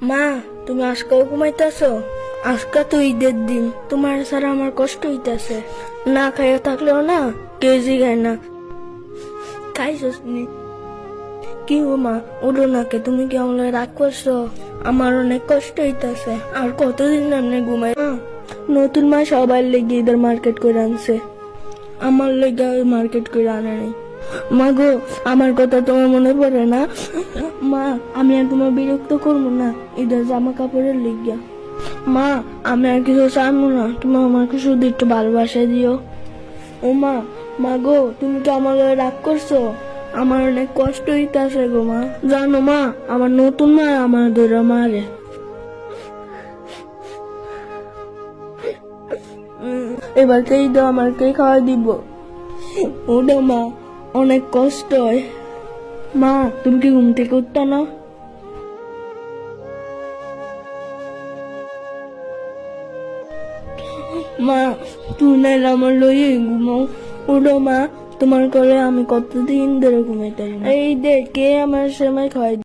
মা, তুমি আজকেও ঘুমাইতেছো? আজকে তো ঈদের দিন, তোমার ছাড়া আমার কষ্ট হইতেছে। না খাইয়া থাকলেও না কেউ জিগায় না খাইছস নি। কি গো মা, উঠো নাকে, তুমি কি আমার রাগ করছো? আমার অনেক কষ্ট হইতেছে। আর কতদিন আপনি ঘুমাই? নতুন মা সবার লেগে ঈদের মার্কেট করে আনছে, আমার লেগে মার্কেট করে আনে নাই। মা গো, আমার কথা তোমার মনে পড়ে না? মা, আমি আর তোমার বিরক্ত করবো না ঈদের জামা কাপড়ের লিগা। মা, আমি আর কিছু চাইবো না, তুমি আমাকে শুধু একটু ভালোবাসা দিও। ও মা, মা গো, তুমি তো আমার লগে রাগ করছো? আমার অনেক কষ্ট হইতাছে গো মা। জানো মা, আমার নতুন মা আমার ধরে মারে। এবার কে দাও, আমার কে খাওয়া দিব? ওটা মা, অনেক কষ্ট হয়। মা, তুমি কি ঘুম থেকে উঠতো না? মা, তুমি নাইলে আমার লইয়ে ঘুমাও। উঠো মা, তোমার করে আমি কতদিন ধরে ঘুমাইতে এই দে কে আমার সময় খাওয়াই।